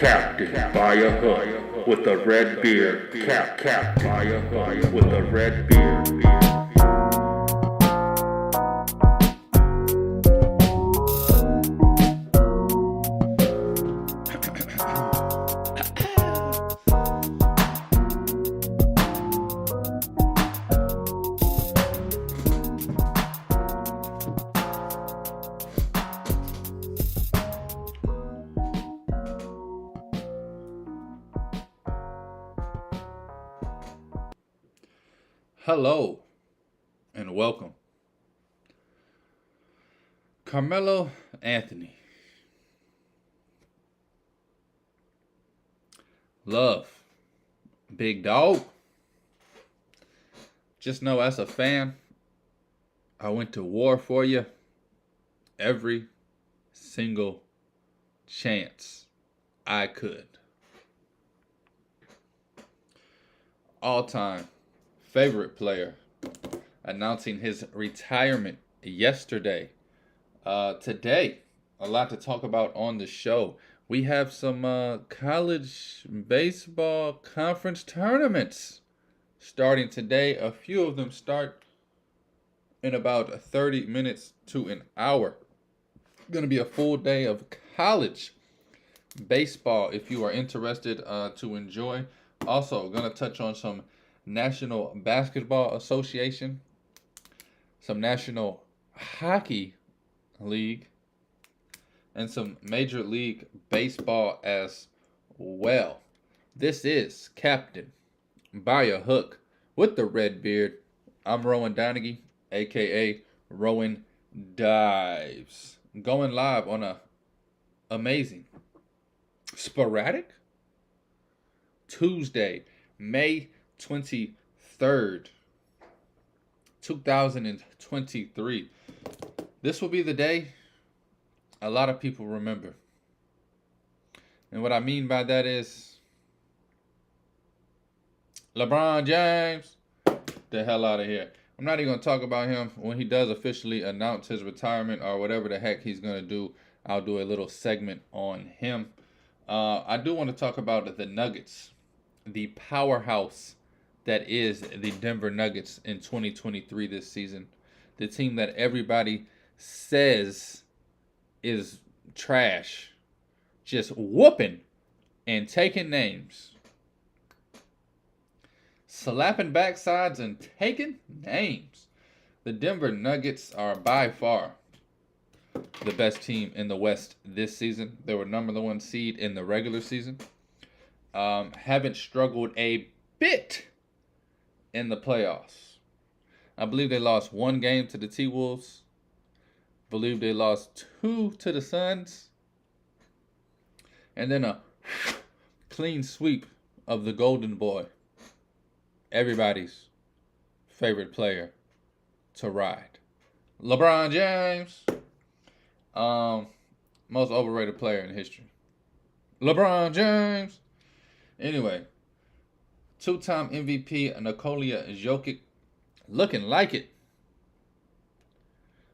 Captain by a hook with a red beard. Captain by a hook with a red beard. Hello and welcome. Carmelo Anthony. Love. Big dog. Just know as a fan, I went to war for you every single chance I could. All-time favorite player announcing his retirement yesterday. Today, a lot to talk about on the show. We have some college baseball conference tournaments starting today. A few of them start in about 30 minutes to an hour. Going to be a full day of college baseball if you are interested to enjoy. Also, going to touch on some National Basketball Association, some National Hockey League, and some Major League Baseball as well. This is Captain by a Hook with the red beard. I'm Rowan Donaghy, aka Rowan Dives. Going live on a amazing, sporadic Tuesday, May 23rd, 2023. This will be the day a lot of people remember. And what I mean by that is LeBron James, the hell out of here. I'm not even going to talk about him. When he does officially announce his retirement or whatever the heck he's going to do, I'll do a little segment on him. I do want to talk about the Nuggets, the powerhouse that is the Denver Nuggets in 2023 this season. The team that everybody says is trash. Just whooping and taking names. Slapping backsides and taking names. The Denver Nuggets are by far the best team in the West this season. They were number one seed in the regular season. Haven't struggled a bit in the playoffs. I believe they lost one game to the T-Wolves. Believe they lost 2 to the Suns. And then a clean sweep of the Golden Boy. Everybody's favorite player to ride. LeBron James. Most overrated player in history. LeBron James. Anyway, 2-time MVP Nikola Jokic looking like it.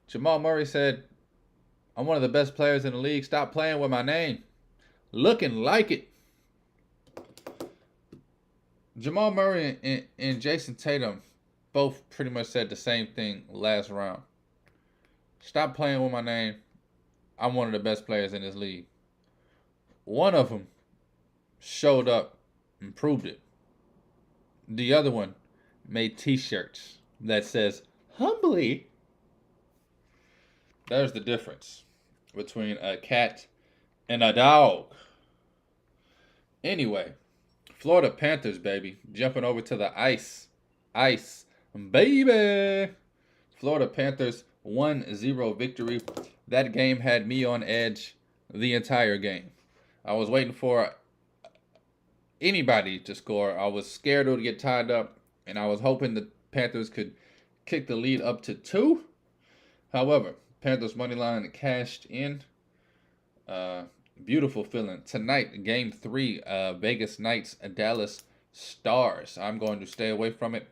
Jamal Murray said, I'm one of the best players in the league. Stop playing with my name. Looking like it. Jamal Murray and Jason Tatum both pretty much said the same thing last round. Stop playing with my name. I'm one of the best players in this league. One of them showed up and proved it. The other one made t-shirts that says, humbly. There's the difference between a cat and a dog. Anyway, Florida Panthers, baby. Jumping over to the ice. Ice, baby. Florida Panthers 1-0 victory. That game had me on edge the entire game. I was waiting for anybody to score. I was scared it would get tied up, and I was hoping the Panthers could kick the lead up to 2. However, Panthers money line cashed in. Beautiful feeling. Tonight, Game 3, Vegas Knights, Dallas Stars. I'm going to stay away from it.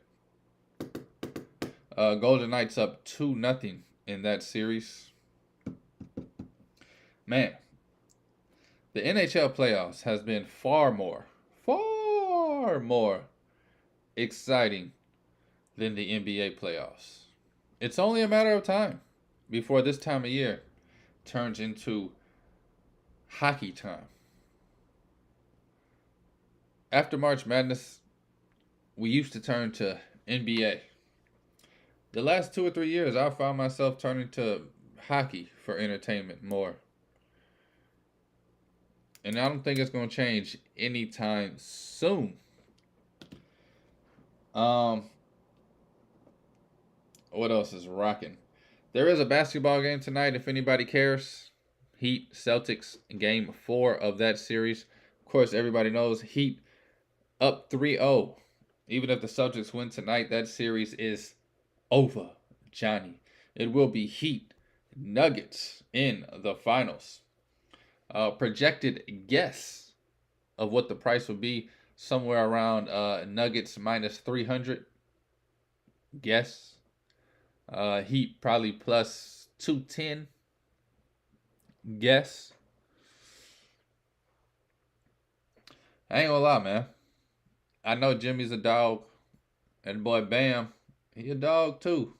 Golden Knights up 2-0 in that series. Man, The NHL playoffs has been far more exciting than the NBA playoffs. It's only a matter of time before this time of year turns into hockey time. After March Madness, we used to turn to NBA. The last 2 or 3 years, I found myself turning to hockey for entertainment more. And I don't think it's going to change anytime soon. What else is rocking? There is a basketball game tonight if anybody cares. Heat Celtics game 4 of that series. Of course, everybody knows Heat up 3-0. Even if the Celtics win tonight, that series is over, Johnny. It will be Heat Nuggets in the finals. Projected guess of what the price will be, somewhere around Nuggets minus 300. Guess. Heat probably plus 210. Guess. I ain't gonna lie, man. I know Jimmy's a dog. And boy Bam, he a dog too.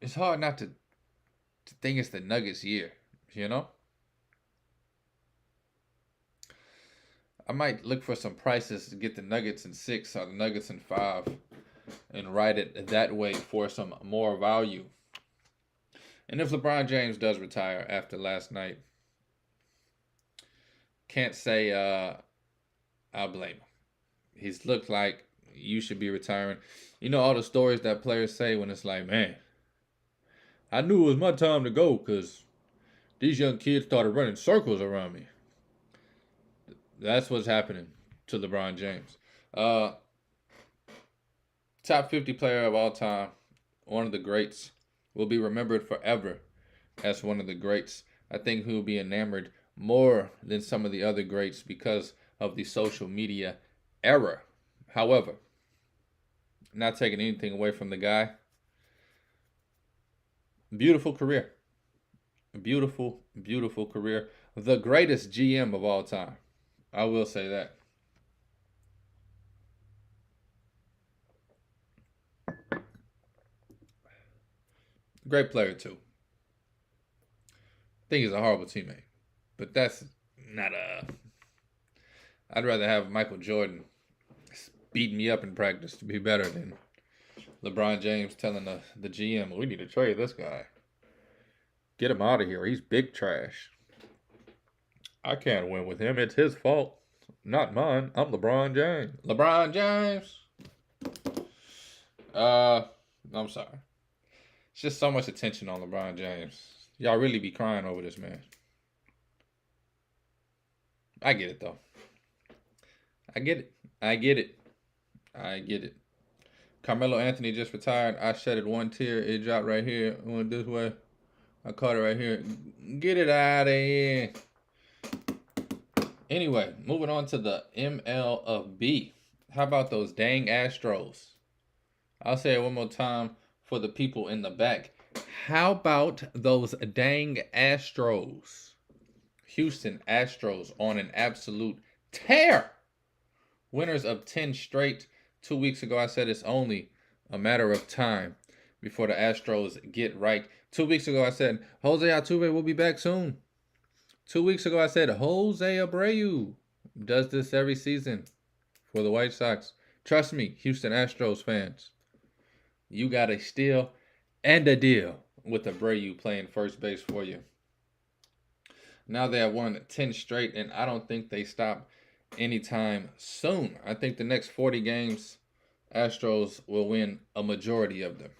It's hard not to think it's the Nuggets year, you know? I might look for some prices to get the Nuggets in 6 or the Nuggets in 5 and ride it that way for some more value. And if LeBron James does retire after last night, can't say I blame him. He's looked like you should be retiring. You know all the stories that players say when it's like, man, I knew it was my time to go because these young kids started running circles around me. That's what's happening to LeBron James. Top 50 player of all time, one of the greats, will be remembered forever as one of the greats. I think he'll be enamored more than some of the other greats because of the social media era. However, not taking anything away from the guy. Beautiful career. Beautiful, beautiful career. The greatest GM of all time. I will say that. Great player, too. I think he's a horrible teammate. But that's not a... I'd rather have Michael Jordan beating me up in practice to be better than LeBron James telling the GM, we need to trade this guy. Get him out of here. He's big trash. I can't win with him. It's his fault. Not mine. I'm LeBron James. LeBron James. I'm sorry. It's just so much attention on LeBron James. Y'all really be crying over this man. I get it, though. I get it. I get it. I get it. Carmelo Anthony just retired. I shedded one tear. It dropped right here. It went this way. I caught it right here. Get it out of here. Anyway, moving on to the MLB. How about those dang Astros? I'll say it one more time for the people in the back. How about those dang Astros? Houston Astros on an absolute tear. Winners of 10 straight. 2 weeks ago, I said it's only a matter of time before the Astros get right. 2 weeks ago, I said Jose Altuve will be back soon. 2 weeks ago, I said Jose Abreu does this every season for the White Sox. Trust me, Houston Astros fans. You got a steal and a deal with Abreu playing first base for you. Now they have won 10 straight, and I don't think they stop anytime soon. I think the next 40 games, Astros will win a majority of them.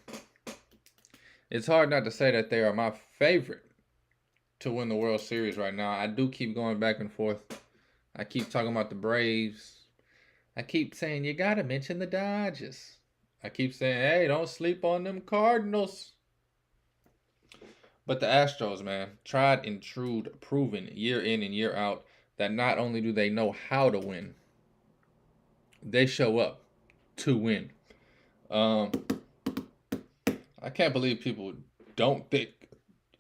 It's hard not to say that they are my favorite to win the World Series right now. I do keep going back and forth. I keep talking about the Braves. I keep saying, you got to mention the Dodgers. I keep saying, hey, don't sleep on them Cardinals. But the Astros, man, tried and true, proven year in and year out that not only do they know how to win, they show up to win. I can't believe people don't think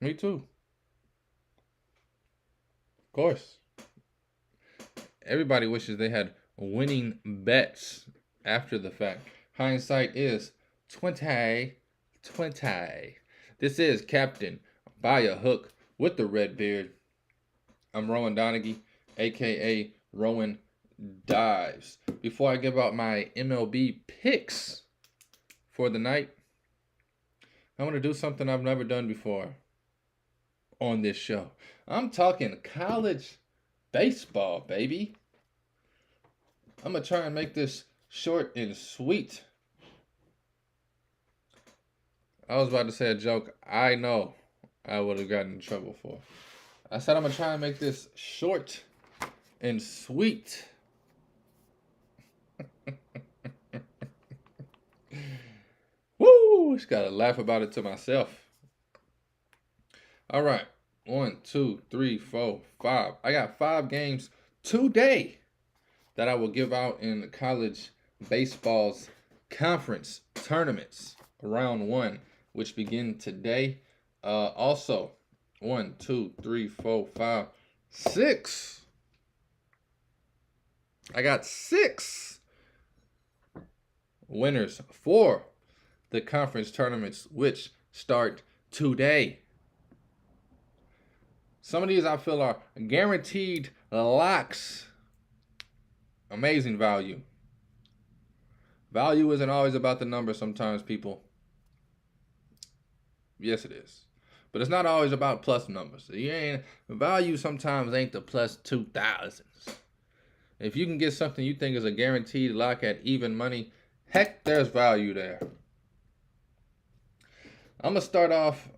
Me too. Of course. Everybody wishes they had winning bets after the fact. Hindsight is 2020. This is Captain By a Hook with the red beard. I'm Rowan Donaghy, aka Rowan Dives. Before I give out my MLB picks for the night, I want to do something I've never done before on this show. I'm talking college baseball, baby. I'm going to try and make this short and sweet. I was about to say a joke I know I would have gotten in trouble for. I said I'm going to try and make this short and sweet. Woo! Just got to laugh about it to myself. All right. 1, 2, 3, 4, 5. I got 5 games today that I will give out in college baseball's conference tournaments, round 1, which begin today. Also, 1, 2, 3, 4, 5, 6. I got 6 winners for the conference tournaments, which start today. Some of these I feel are guaranteed locks. Amazing value. Value isn't always about the number sometimes, people. Yes, it is. But it's not always about plus numbers. Value sometimes ain't the plus 2,000s. If you can get something you think is a guaranteed lock at even money, heck, there's value there. I'm going to start off.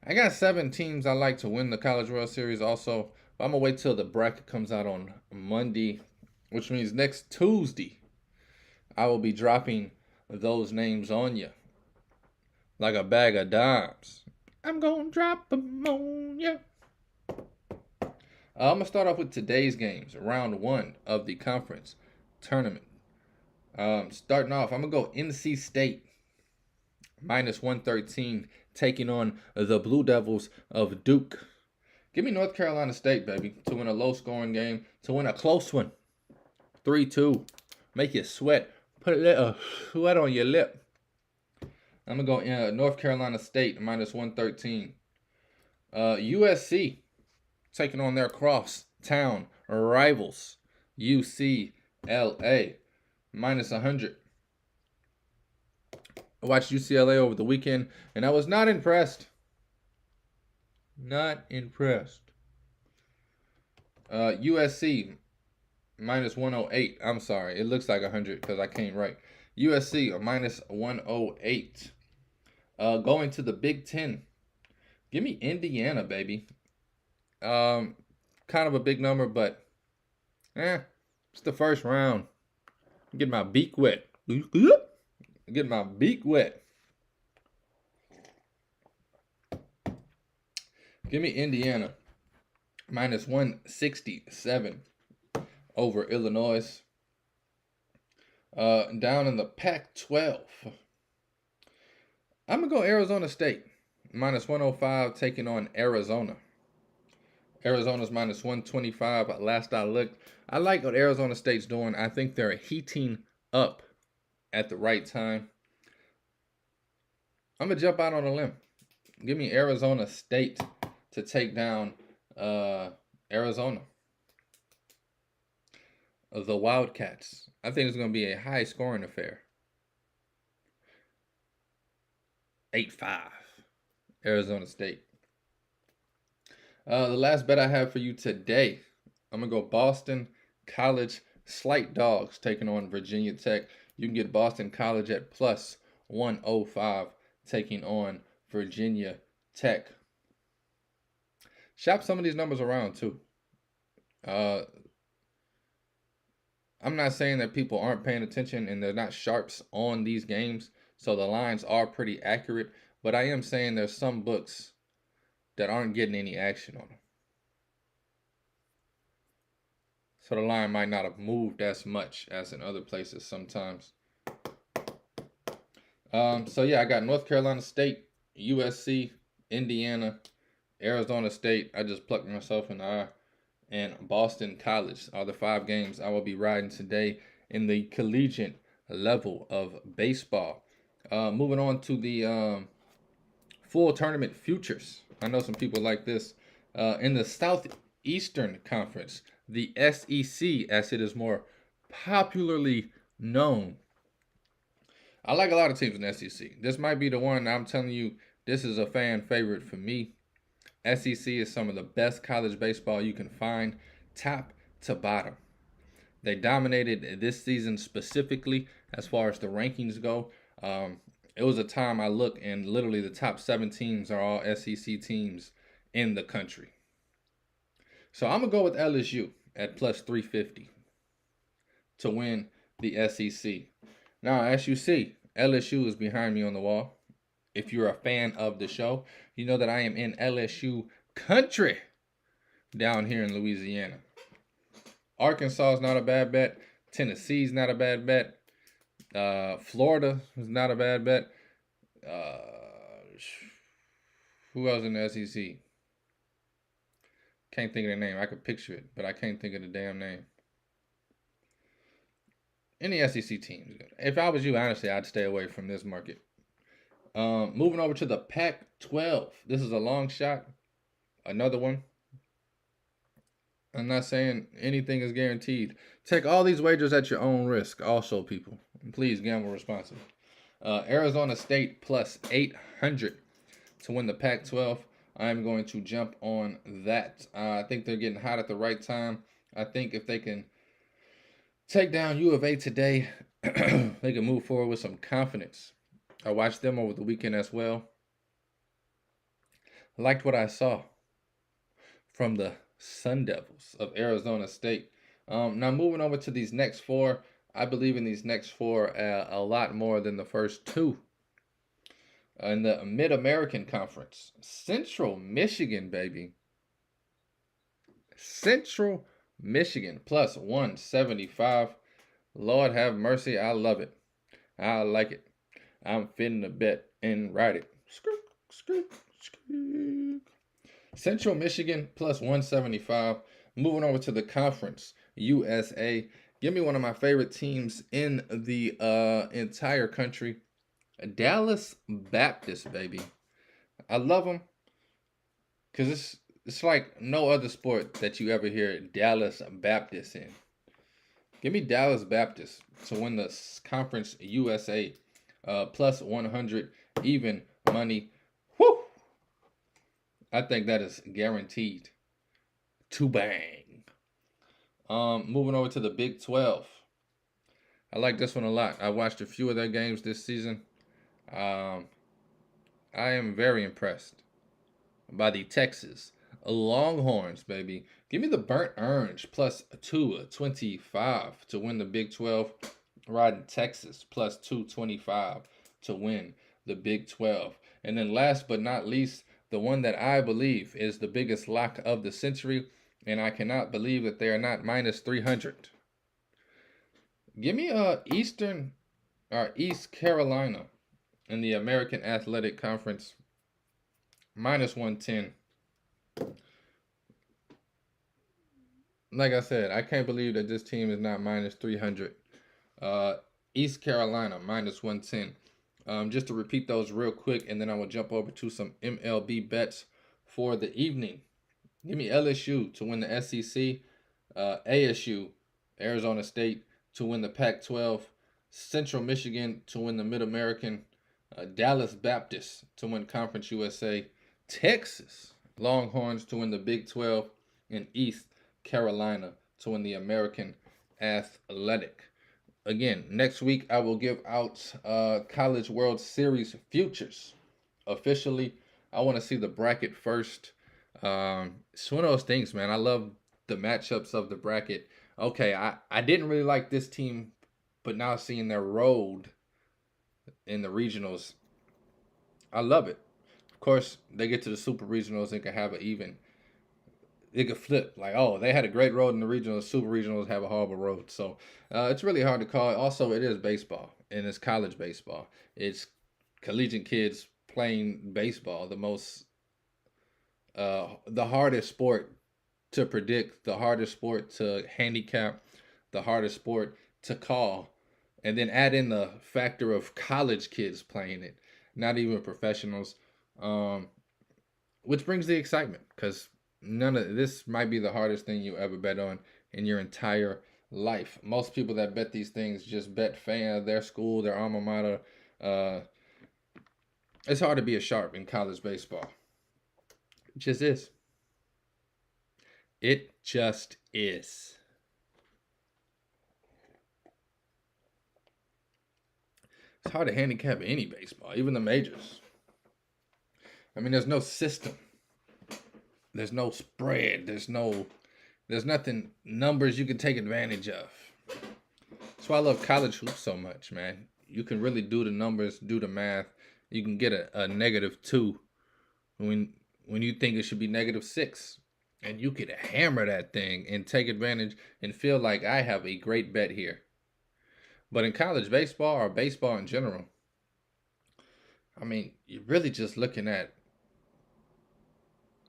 I got 7 teams I like to win the College World Series also. But I'm going to wait till the bracket comes out on Monday, which means next Tuesday, I will be dropping those names on you like a bag of dimes. I'm going to drop them on you. I'm going to start off with today's games, round 1 of the conference tournament. Starting off, I'm going to go NC State, minus 113, taking on the Blue Devils of Duke. Give me North Carolina State, baby, to win a low-scoring game, to win a close one. 3-2. Make you sweat. Put a little sweat on your lip. I'm going to go North Carolina State, minus 113. USC, taking on their cross-town rivals, UCLA, minus 100. I watched UCLA over the weekend, and I was not impressed. Not impressed. USC, minus 108. I'm sorry. It looks like 100 because I came right. USC, minus 108. Going to the Big Ten. Give me Indiana, baby. Kind of a big number, but it's the first round. Get my beak wet. Get my beak wet. Give me Indiana, minus 167 over Illinois. Down in the Pac-12, I'm going to go Arizona State, minus 105, taking on Arizona. Arizona's minus 125. Last I looked, I like what Arizona State's doing. I think they're heating up at the right time. I'm going to jump out on a limb. Give me Arizona State to take down Arizona. The Wildcats. I think it's going to be a high-scoring affair. 8-5. Arizona State. The last bet I have for you today, I'm going to go Boston College slight dogs taking on Virginia Tech. You can get Boston College at plus 105 taking on Virginia Tech. Shop some of these numbers around too. I'm not saying that people aren't paying attention and they're not sharps on these games, so the lines are pretty accurate, but I am saying there's some books that aren't getting any action on them. So the line might not have moved as much as in other places sometimes. So yeah, I got North Carolina State, USC, Indiana, Arizona State. I just plucked myself in the eye. And Boston College are the 5 games I will be riding today in the collegiate level of baseball. Moving on to the full tournament futures. I know some people like this. In the Southeastern Conference, the SEC, as it is more popularly known. I like a lot of teams in the SEC. This might be the one I'm telling you, this is a fan favorite for me. SEC is some of the best college baseball you can find, top to bottom. They dominated this season specifically as far as the rankings go. It was a time I look and literally the top 7 teams are all SEC teams in the country. So I'm going to go with LSU at plus 350 to win the SEC. Now, as you see, LSU is behind me on the wall. If you're a fan of the show, you know that I am in LSU country down here in Louisiana. Arkansas is not a bad bet. Tennessee is not a bad bet. Florida is not a bad bet. Who else in the SEC? Can't think of the name. I could picture it, but I can't think of the damn name. Any SEC teams. If I was you, honestly, I'd stay away from this market. Moving over to the Pac-12. This is a long shot. Another one. I'm not saying anything is guaranteed. Take all these wagers at your own risk. Also, people, please gamble responsibly. Arizona State plus 800 to win the Pac-12. I'm going to jump on that. I think they're getting hot at the right time. I think if they can take down U of A today, they can move forward with some confidence. I watched them over the weekend as well. I liked what I saw from the Sun Devils of Arizona State. Now moving over to these next 4, I believe in these next 4 a lot more than the first 2. In the Mid-American Conference, Central Michigan, baby. Central Michigan plus 175. Lord have mercy, I love it. I like it. I'm fitting to bet and ride it. Central Michigan plus 175. Moving over to the Conference USA. Give me one of my favorite teams in the entire country. Dallas Baptist, baby. I love them because it's like no other sport that you ever hear Dallas Baptist in. Give me Dallas Baptist to win the Conference USA plus 100 even money. Woo! I think that is guaranteed to bang. Moving over to the Big 12. I like this one a lot. I watched a few of their games this season. I am very impressed by the Texas Longhorns, baby. Give me the Burnt Orange plus 225 to win the Big 12. Riding Texas plus 225 to win the Big 12. And then last but not least, the one that I believe is the biggest lock of the century, and I cannot believe that they are not minus 300. Give me East Carolina in the American Athletic Conference minus 110. Like I said, I can't believe that this team is not minus 300. East Carolina minus 110. Just to repeat those real quick, and then I will jump over to some MLB bets for the evening. Give me LSU to win the SEC, ASU, Arizona State to win the Pac-12, Central Michigan to win the Mid-American, Dallas Baptist to win Conference USA, Texas Longhorns to win the Big 12, and East Carolina to win the American Athletic. Again, next week I will give out College World Series futures officially. I want to see the bracket first. It's one of those things, man. I love the matchups of the bracket. Okay, I didn't really like this team, but now seeing their road in the regionals, I love it. Of course, they get to the super regionals and can have it could flip. Like, oh, they had a great road in the regionals. Super regionals have a horrible road. So it's really hard to call. Also, it is baseball, and it's college baseball. It's collegiate kids playing baseball, the hardest sport to predict, the hardest sport to handicap, the hardest sport to call, and then add in the factor of college kids playing it, not even professionals, um, which brings the excitement because none of this might be the hardest thing you ever bet on in your entire life. Most people that bet these things just bet their school, their alma mater. Uh, it's hard to be a sharp in college baseball. It just is. It just is. It's hard to handicap any baseball, even the majors. I mean, there's no system. There's no spread. There's nothing numbers you can take advantage of. That's why I love college hoops so much, man. You can really do the numbers, do the math. You can get a -2 when you think it should be -6. And you could hammer that thing and take advantage and feel like I have a great bet here. But in college baseball or baseball in general, I mean, you're really just looking at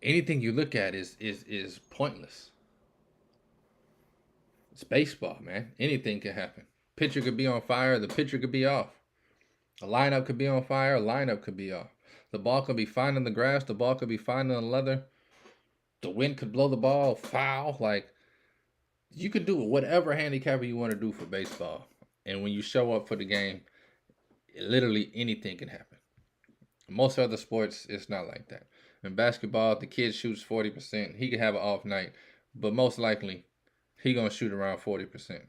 anything you look at is pointless. It's baseball, man. Anything can happen. Pitcher could be on fire, the pitcher could be off. A lineup could be on fire, a lineup could be off. The ball could be fine in the grass, the ball could be fine in the leather. The wind could blow the ball foul. Like, you could do whatever handicapper you want to do for baseball. And when you show up for the game, literally anything can happen. Most other sports, it's not like that. In basketball, the kid shoots 40%. He could have an off night, but most likely, he going to shoot around 40%.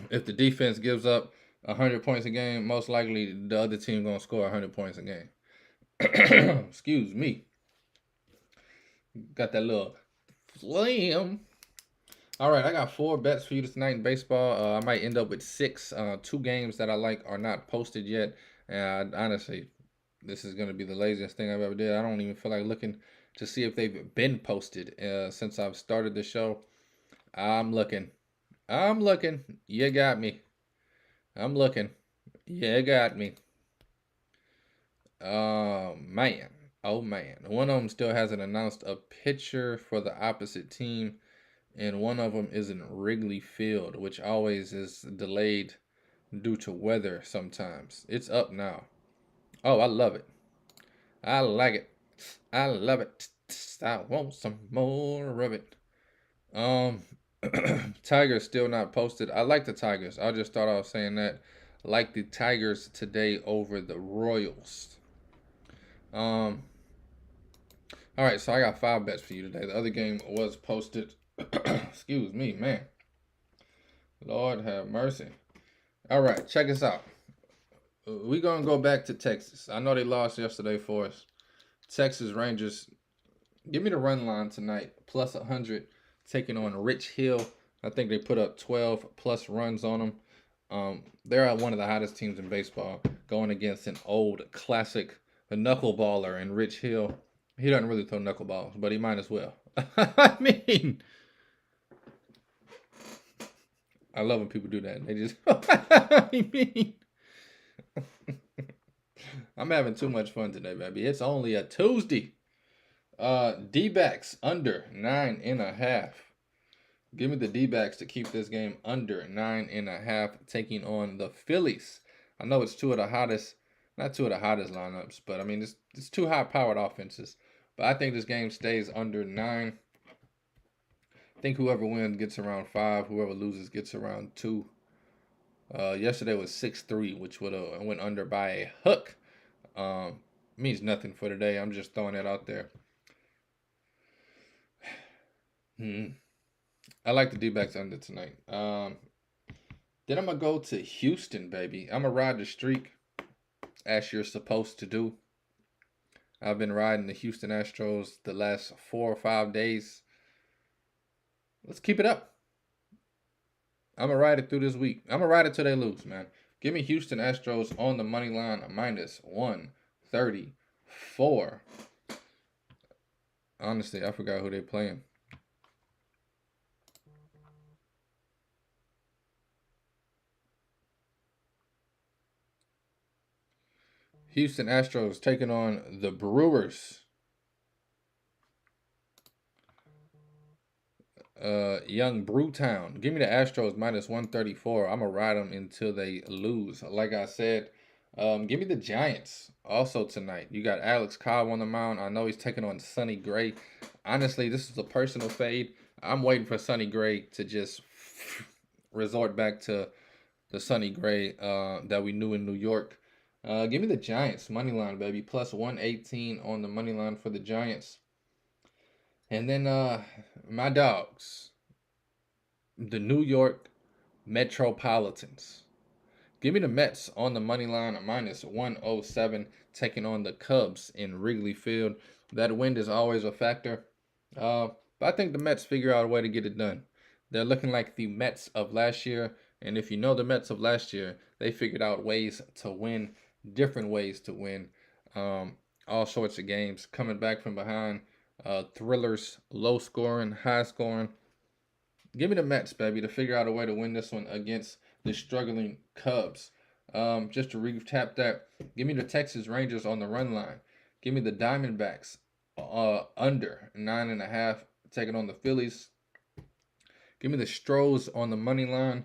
If the defense gives up 100 points a game, most likely the other team going to score 100 points a game. Excuse me. Got that little flam. All right, I got 4 bets for you tonight in baseball. I might end up with 6. 2 games that I like are not posted yet. And honestly, this is going to be the laziest thing I've ever did. I don't even feel like looking to see if they've been posted since I've started the show. I'm looking. You got me. I'm looking. You got me. Man. Oh, man. One of them still hasn't announced a pitcher for the opposite team. And one of them is in Wrigley Field, which always is delayed due to weather sometimes. It's up now. Oh, I love it. I like it. I love it. I want some more of it. Tigers still not posted. I like the Tigers. I just thought I was saying that. I like the Tigers today over the Royals. All right, so I got 5 bets for you today. The other game was posted. Excuse me, man. Lord have mercy. All right, check us out. We're going to go back to Texas. I know they lost yesterday for us. Texas Rangers, give me the run line tonight. Plus 100, taking on Rich Hill. I think they put up 12 plus runs on them. They're one of the hottest teams in baseball, going against an old classic, a knuckleballer in Rich Hill. He doesn't really throw knuckleballs, but he might as well. I mean, I love when people do that. They just, I mean, I'm having too much fun today, baby. It's only a Tuesday. D-backs under 9.5. Give me the D-backs to keep this game under 9.5, taking on the Phillies. I know it's not two of the hottest lineups, but I mean, it's 2 high-powered offenses. But I think this game stays under 9. I think whoever wins gets around 5. Whoever loses gets around 2. Yesterday was 6-3, which would have went under by a hook. Means nothing for today. I'm just throwing it out there. I like the D-backs under tonight. Then I'm going to go to Houston, baby. I'm going to ride the streak, as you're supposed to do. I've been riding the Houston Astros the last 4 or 5 days. Let's keep it up. I'm going to ride it through this week. I'm going to ride it till they lose, man. Give me Houston Astros on the money line, minus 134. Honestly, I forgot who they're playing. Houston Astros taking on the Brewers. Young Brewtown. Give me the Astros minus 134. I'm going to ride them until they lose. Like I said, give me the Giants also tonight. You got Alex Cobb on the mound. I know he's taking on Sonny Gray. Honestly, this is a personal fade. I'm waiting for Sonny Gray to just resort back to the Sonny Gray that we knew in New York. Give me the Giants money line, baby. Plus 118 on the money line for the Giants. And then my dogs, the New York Metropolitans. Give me the Mets on the money line minus 107, taking on the Cubs in Wrigley Field. That wind is always a factor. But I think the Mets figure out a way to get it done. They're looking like the Mets of last year. And if you know the Mets of last year, they figured out ways to win, different ways to win all sorts of games, coming back from behind. Thrillers, low scoring, high scoring. Give me the Mets, baby, to figure out a way to win this one against the struggling Cubs. Just to recap that, give me the Texas Rangers on the run line. Give me the Diamondbacks under 9.5, taking on the Phillies. Give me the Stros on the money line,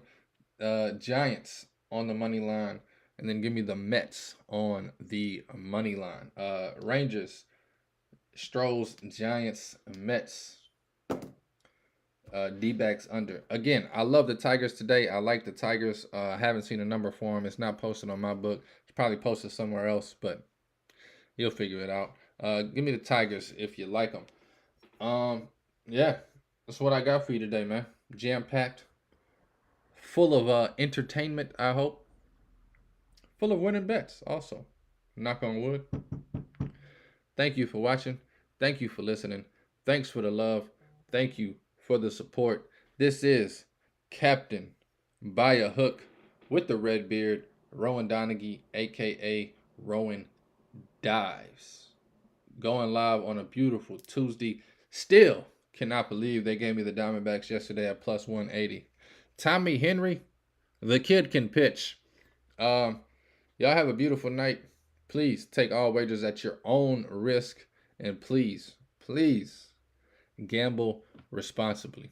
Giants on the money line, and then give me the Mets on the money line. Rangers, Stros, Giants, Mets, D-backs under. Again, I love the Tigers today. I like the Tigers. I haven't seen a number for them. It's not posted on my book. It's probably posted somewhere else, but you'll figure it out. Give me the Tigers if you like them. Yeah, that's what I got for you today, man. Jam-packed, full of entertainment, I hope. Full of winning bets also. Knock on wood. Thank you for watching. Thank you for listening. Thanks for the love. Thank you for the support. This is Captain By a Hook with the red beard, Rowan Donaghy, a.k.a. Rowan Dives. Going live on a beautiful Tuesday. Still cannot believe they gave me the Diamondbacks yesterday at plus 180. Tommy Henry, the kid can pitch. Y'all have a beautiful night. Please take all wagers at your own risk. And please, please gamble responsibly.